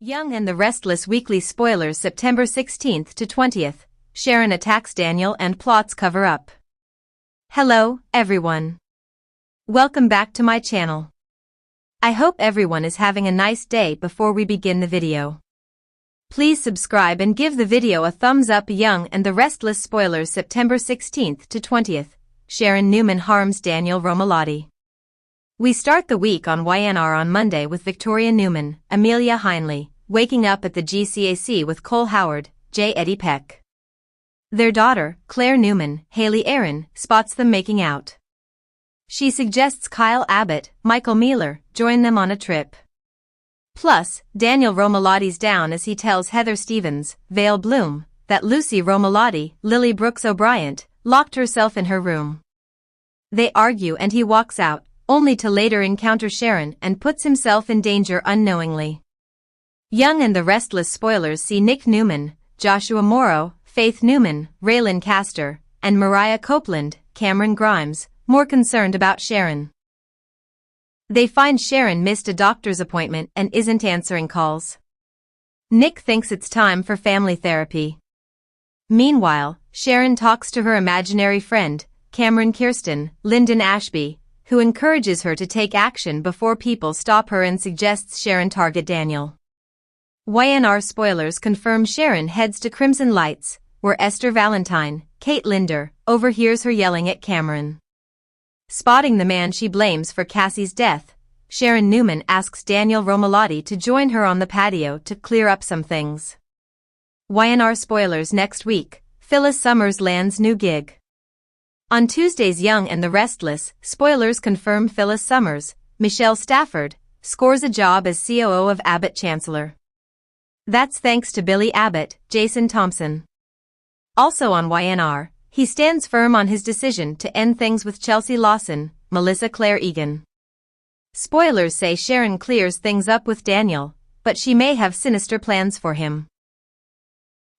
Young and the Restless weekly spoilers September 16th to 20th. Sharon attacks Daniel and plots cover up. Hello, everyone. Welcome back to my channel. I hope everyone is having a nice day. Before we begin the video, please subscribe and give the video a thumbs up. Young and the Restless spoilers September 16th to 20th. Sharon Newman harms Daniel Romalotti. We start the week on YNR on Monday with Victoria Newman, Amelia Heinley, waking up at the GCAC with Cole Howard, J. Eddie Peck. Their daughter, Claire Newman, Haley Aaron, spots them making out. She suggests Kyle Abbott, Michael Mealer, join them on a trip. Plus, Daniel Romalotti's down as he tells Heather Stevens, Vale Bloom, that Lucy Romalotti, Lily Brooks O'Brien, locked herself in her room. They argue and he walks out, only to later encounter Sharon and puts himself in danger unknowingly. Young and the Restless spoilers see Nick Newman, Joshua Morrow, Faith Newman, Raylan Castor, and Mariah Copeland, Cameron Grimes, more concerned about Sharon. They find Sharon missed a doctor's appointment and isn't answering calls. Nick thinks it's time for family therapy. Meanwhile, Sharon talks to her imaginary friend, Cameron Kirsten, Lyndon Ashby, who encourages her to take action before people stop her and suggests Sharon target Daniel. YNR spoilers confirm Sharon heads to Crimson Lights, where Esther Valentine, Kate Linder, overhears her yelling at Cameron. Spotting the man she blames for Cassie's death, Sharon Newman asks Daniel Romalotti to join her on the patio to clear up some things. YNR spoilers next week, Phyllis Summers lands new gig. On Tuesday's Young and the Restless, spoilers confirm Phyllis Summers, Michelle Stafford, scores a job as COO of Abbott Chancellor. That's thanks to Billy Abbott, Jason Thompson. Also on YNR, he stands firm on his decision to end things with Chelsea Lawson, Melissa Claire Egan. Spoilers say Sharon clears things up with Daniel, but she may have sinister plans for him.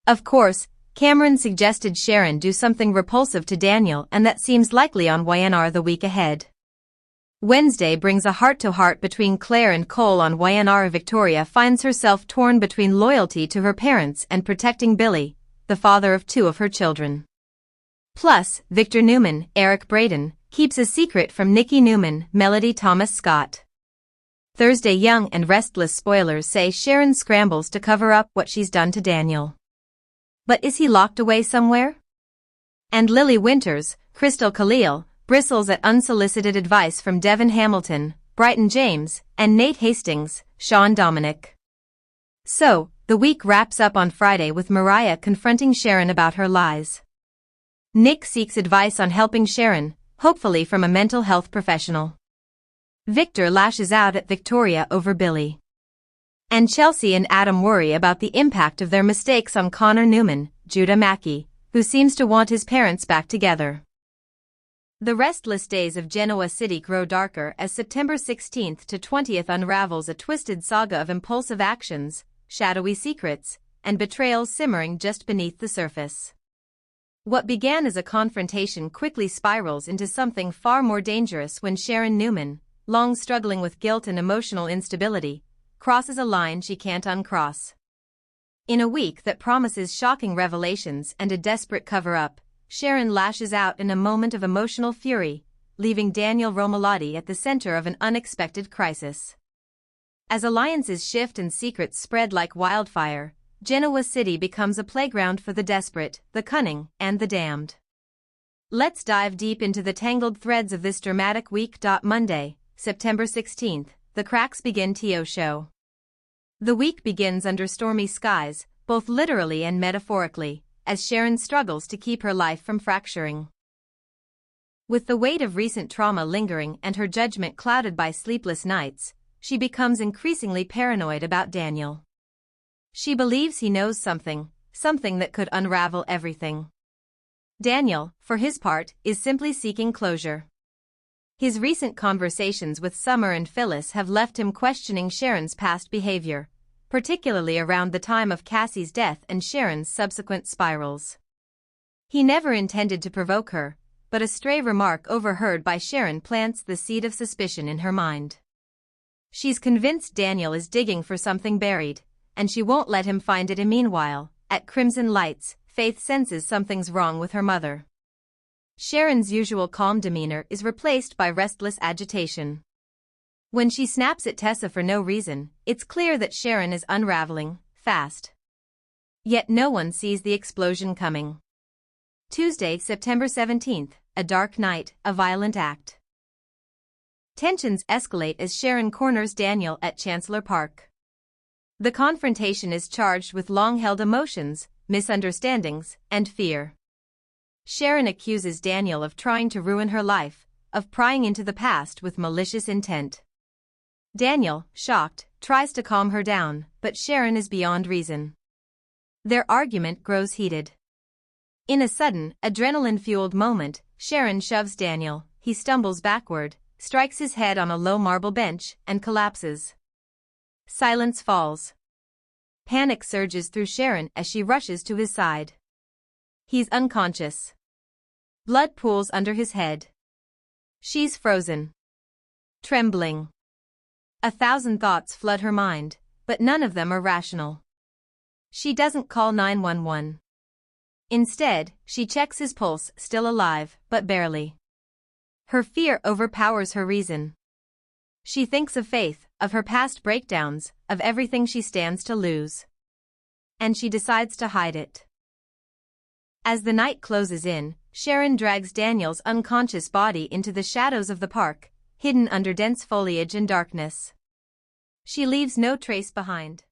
Of course, Cameron suggested Sharon do something repulsive to Daniel, and that seems likely on YNR the week ahead. Wednesday brings a heart-to-heart between Claire and Cole on YNR. Victoria finds herself torn between loyalty to her parents and protecting Billy, the father of two of her children. Plus, Victor Newman, Eric Braden, keeps a secret from Nikki Newman, Melody Thomas Scott. Thursday Young and Restless spoilers say Sharon scrambles to cover up what she's done to Daniel. But is he locked away somewhere? And Lily Winters, Crystal Khalil, bristles at unsolicited advice from Devin Hamilton, Brighton James, and Nate Hastings, Sean Dominic. So, the week wraps up on Friday with Mariah confronting Sharon about her lies. Nick seeks advice on helping Sharon, hopefully from a mental health professional. Victor lashes out at Victoria over Billy. And Chelsea and Adam worry about the impact of their mistakes on Connor Newman, Judah Mackey, who seems to want his parents back together. The restless days of Genoa City grow darker as September 16th to 20th unravels a twisted saga of impulsive actions, shadowy secrets, and betrayals simmering just beneath the surface. What began as a confrontation quickly spirals into something far more dangerous when Sharon Newman, long struggling with guilt and emotional instability, crosses a line she can't uncross. In a week that promises shocking revelations and a desperate cover-up, Sharon lashes out in a moment of emotional fury, leaving Daniel Romalotti at the center of an unexpected crisis. As alliances shift and secrets spread like wildfire, Genoa City becomes a playground for the desperate, the cunning, and the damned. Let's dive deep into the tangled threads of this dramatic week. Monday, September 16th, the cracks begin. TO show. The week begins under stormy skies, both literally and metaphorically, as Sharon struggles to keep her life from fracturing. With the weight of recent trauma lingering and her judgment clouded by sleepless nights, she becomes increasingly paranoid about Daniel. She believes he knows something that could unravel everything. Daniel, for his part, is simply seeking closure. His recent conversations with Summer and Phyllis have left him questioning Sharon's past behavior, particularly around the time of Cassie's death and Sharon's subsequent spirals. He never intended to provoke her, but a stray remark overheard by Sharon plants the seed of suspicion in her mind. She's convinced Daniel is digging for something buried, and she won't let him find it. Meanwhile, at Crimson Lights, Faith senses something's wrong with her mother. Sharon's usual calm demeanor is replaced by restless agitation. When she snaps at Tessa for no reason, it's clear that Sharon is unraveling, fast. Yet no one sees the explosion coming. Tuesday, September 17th, a dark night, a violent act. Tensions escalate as Sharon corners Daniel at Chancellor Park. The confrontation is charged with long-held emotions, misunderstandings, and fear. Sharon accuses Daniel of trying to ruin her life, of prying into the past with malicious intent. Daniel, shocked, tries to calm her down, but Sharon is beyond reason. Their argument grows heated. In a sudden, adrenaline-fueled moment, Sharon shoves Daniel. He stumbles backward, strikes his head on a low marble bench, and collapses. Silence falls. Panic surges through Sharon as she rushes to his side. He's unconscious. Blood pools under his head. She's frozen. Trembling. 1,000 thoughts flood her mind, but none of them are rational. She doesn't call 911. Instead, she checks his pulse, still alive, but barely. Her fear overpowers her reason. She thinks of Faith, of her past breakdowns, of everything she stands to lose. And she decides to hide it. As the night closes in, Sharon drags Daniel's unconscious body into the shadows of the park, hidden under dense foliage and darkness. She leaves no trace behind.